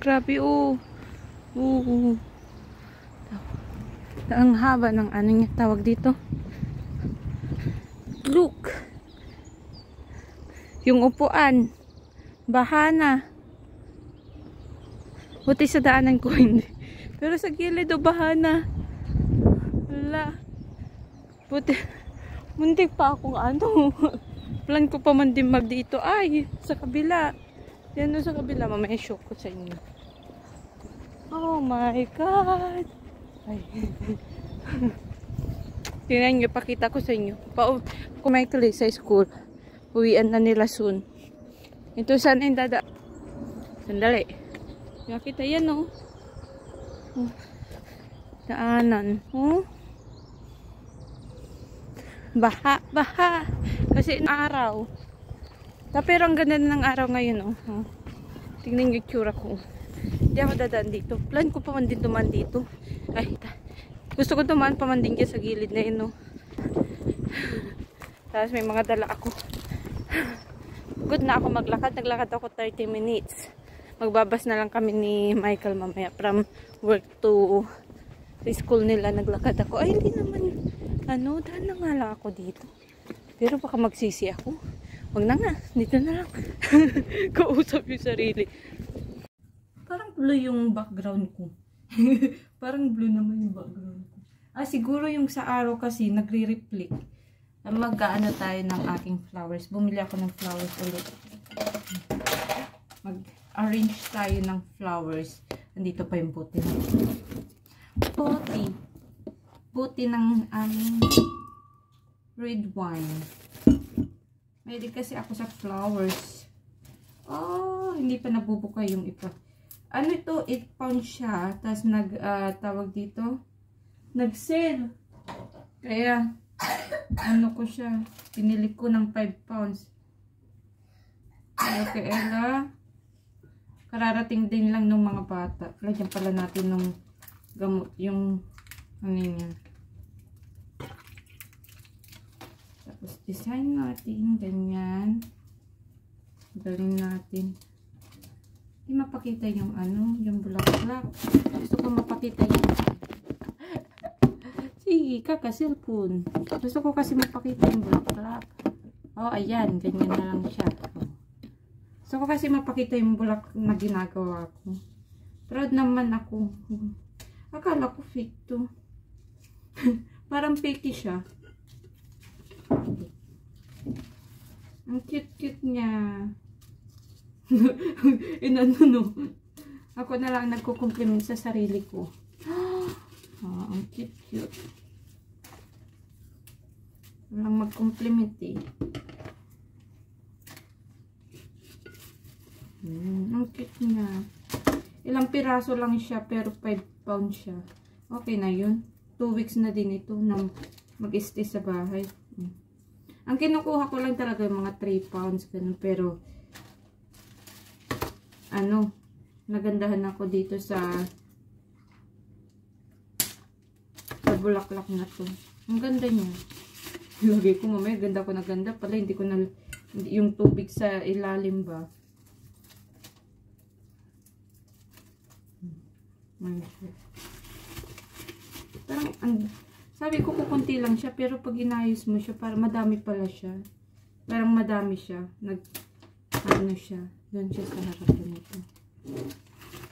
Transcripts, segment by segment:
Grabe, oh. Ang haba ng ano niya, tawag dito. Look. Yung upuan. Bahana. Buti sa daanan ko hindi. Pero sa gilid, bahana. Wala. Buti. Muntik pa akong ano. Plan ko pa man din dito. Ay, sa kabila. Yan doon sa kabila. Mamaya show ko sa inyo. Oh my God. Ay. Tingnan nyo, pakita ko sa inyo. Kung may kali sa school, uwian na nila soon. Ito saan yung dada? Sandali. Nakita yan, oh. Daanan. Oh. Baha. Kasi araw. Pero ang ganda ng araw ngayon, oh. Tingnan yung itsura ko. Hindi ako dadaan dito. Plan ko pa man din dumaan dito. Ay, gusto ko dumaan pa man din sa gilid na yun, oh. Tapos may mga dala ako. Good na ako maglakad. Naglakad ako 30 minutes. Magbabas na lang kami ni Michael mamaya. From work to school nila naglakad ako. Ay, hindi naman. Ano, daan na nga lang ako dito. Pero baka magsisi ako. Wag na nga. Dito na lang. Kausap yung sarili. Parang blue yung background ko. Parang blue naman yung background ko. Ah, siguro yung sa araw kasi nagre-reflect. Mag-ano tayo ng aking flowers. Bumili ako ng flowers ulit. Mag-arrange tayo ng flowers. Andito pa yung bote. Bote ng red wine. May kasi ako sa flowers. Oh, hindi pa nabubuka yung ipa. Ano ito? 8 pounds siya. Tapos tawag dito. Nag-sale. Kaya, ano ko siya. Pinili ko ng 5 pounds. Okay, Ella. Kararating din lang ng mga bata. Lagyan pala natin ng gamot. Yung, ano yun. Tapos, design natin. Ganyan. Galing natin. Hindi mapakita yung ano, yung bulaklak. Gusto ko mapakita yung sige, kaka-cellphone. Gusto ko kasi mapakita yung bulaklak. Oh, ayan. Ganyan na lang siya. Gusto ko kasi mapakita yung bulaklak na ginagawa ko. Proud naman ako. Akala ko fake to. Parang fake siya. Ang cute-cute niya. Inano. Ako na lang nagko-compliment sa sarili ko. Ang cute-cute. Walang mag-compliment eh. Ang cute niya. Ilang piraso lang siya pero 5 pounds siya. Okay na yun. 2 weeks na din ito na mag-stay sa bahay. Ang kinukuha ko lang talaga yung mga 3 pounds. Ganun. Pero ano, nagandahan ako dito sa bulaklak na to. Ang ganda niya. Lagi ko mamaya, ganda ko na ganda. Pala hindi ko na, yung tubig sa ilalim ba. Parang, sabi ko kukunti lang siya, pero pag inayos mo siya, parang madami pala siya. Parang madami siya. Ano siya. Doon siya sa harapan nito.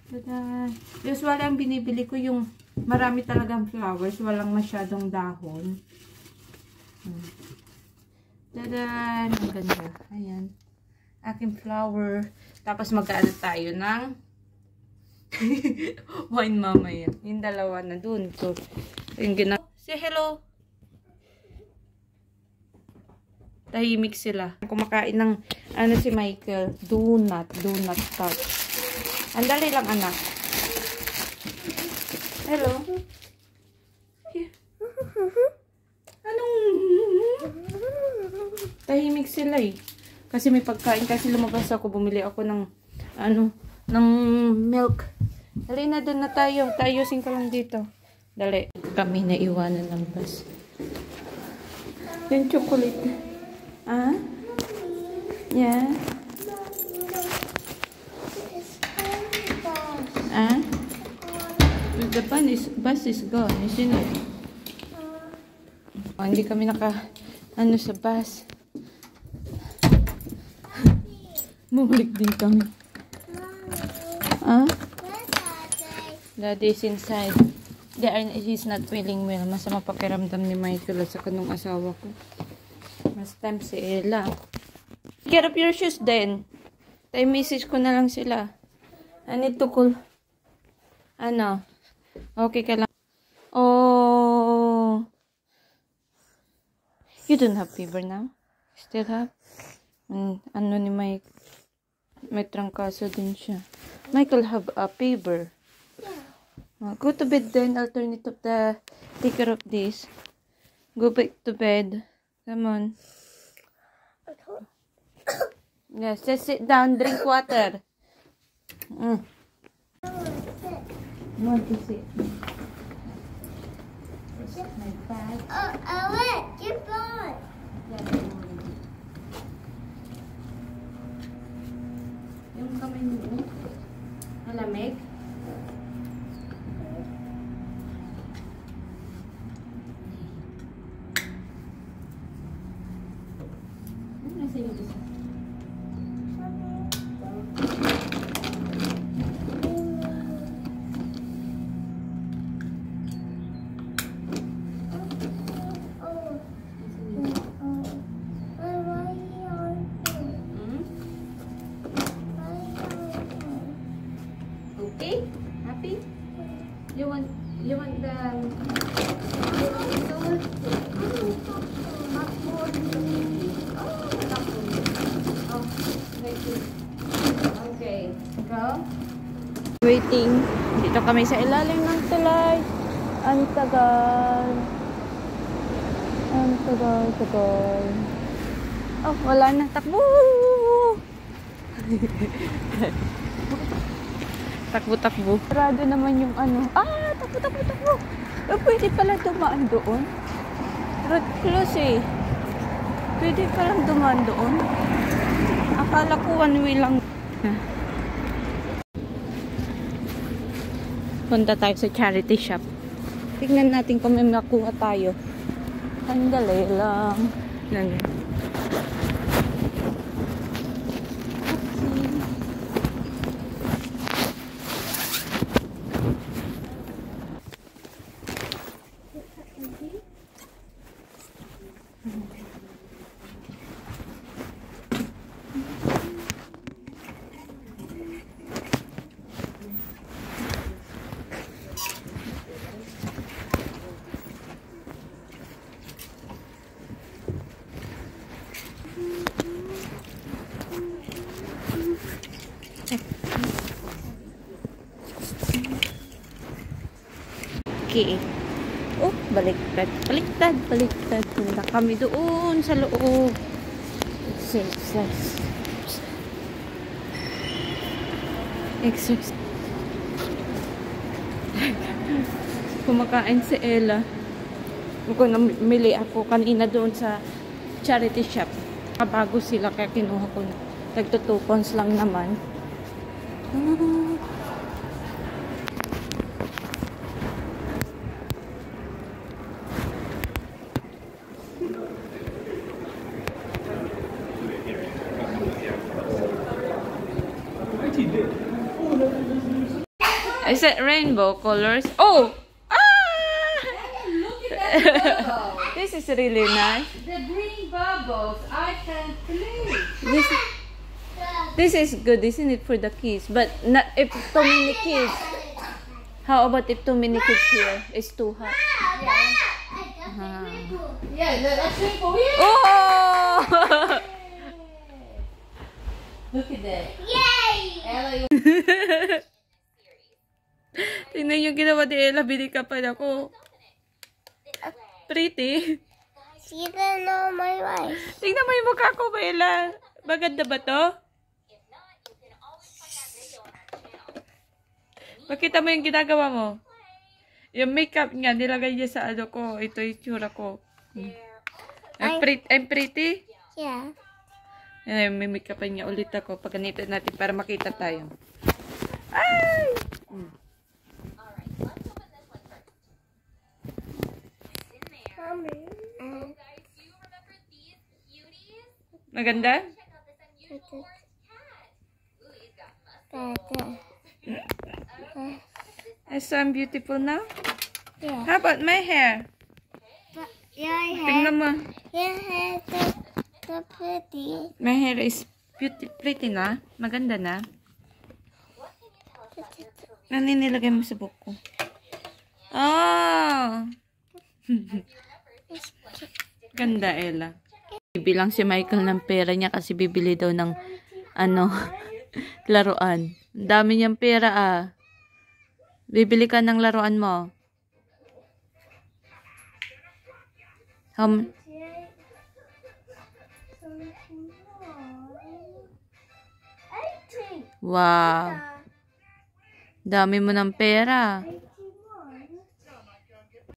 Tada! Usually, ang binibili ko yung marami talagang flowers. Walang masyadong dahon. Tada! Ang ganda. Ayan. Aking flower. Tapos mag-ano tayo ng wine mamaya. Yung dalawa na dun. So, yung say hello! Tahimik sila. Kumakain ng ano si Michael. Do not touch. Andali lang, anak. Hello. Anong tahimik sila eh. Kasi may pagkain. Kasi lumabas ako. Bumili ako ng ano, ng milk. Dali na, doon na tayo. Tayusin ko lang dito. Dali. Kami na iwanan ng bus. Yung chocolate. Ah? Yeah. bus is gone, isn't it? Oh, hindi kami ano sa bus. Bumalik din kami. Daddy is inside. He's not feeling well. Masama pakiramdam ni Michael at sa kanong asawa ko. Mas time si Ella. Get up your shoes then. Tayo message ko na lang sila. I need to cool. Ano? Okay ka lang. Oh. You don't have fever now? Still have? Ano ni Mike? May trangkaso din siya. Michael have a fever. Go to bed then. I'll turn it off take care of this. Go back to bed. Come on. Yes, just sit down. Drink water. You want to sit? My bag. Wait, keep on. Yung kamay mo. Malamig. Nasa yung isa. Okay? Happy? You want the okay. Go. Waiting. Dito kami sa ilalim ng tulay. Ang tagal. Ang tagal. Oh, wala na. Takbo! Takbo. Sarado naman yung ano. Takbo. Pwede pala dumaan doon. Road close eh. Pwede palang dumaan doon. Akala ko one way lang. Punta tayo sa charity shop. Tignan natin kung may makuha tayo. Sandali lang. Yan. Okay. Oh, baliktad. Punta kami doon sa loob. Exercise. Kumakain si Ella. Kung namili ako kanina doon sa charity shop. Kabago sila kaya kinuha ko na. Nagtutupons lang naman. Is it rainbow colors? Oh! Look at that bubble. This is really nice. The green bubbles. I can play. This is good, isn't it, for the kids? But not if too many kids. How about if too many kids here? It's too hot. Yeah, that's rainbow. Yeah. Oh! Look at that. Yay! Ella, you Tingnan yung ginawa ni Ella. Binigyan pa na ako. Pretty. see the know my wife. Tingnan mo yung mukha ko, Ella. Maganda ba to? Pakita mo yung ginagawa mo. Yung makeup nga, nilagay niya sa ano ko. Ito yung tsura ko. I'm pretty? Yeah. May makeup niya ulit ako. Pagganito natin para makita tayo. Ay! Maganda? So I'm beautiful now? Yeah. How about my hair? Tingnan mo. Your hair so pretty. My hair is pretty na? Maganda na? Ano nilagay mo sa buhok ko? Oh! Ganda, Ella. Bibilang si Michael ng pera niya kasi bibili daw ng laruan. Ang dami niyang pera ah. Bibili ka ng laruan mo. Wow. Dami mo ng pera.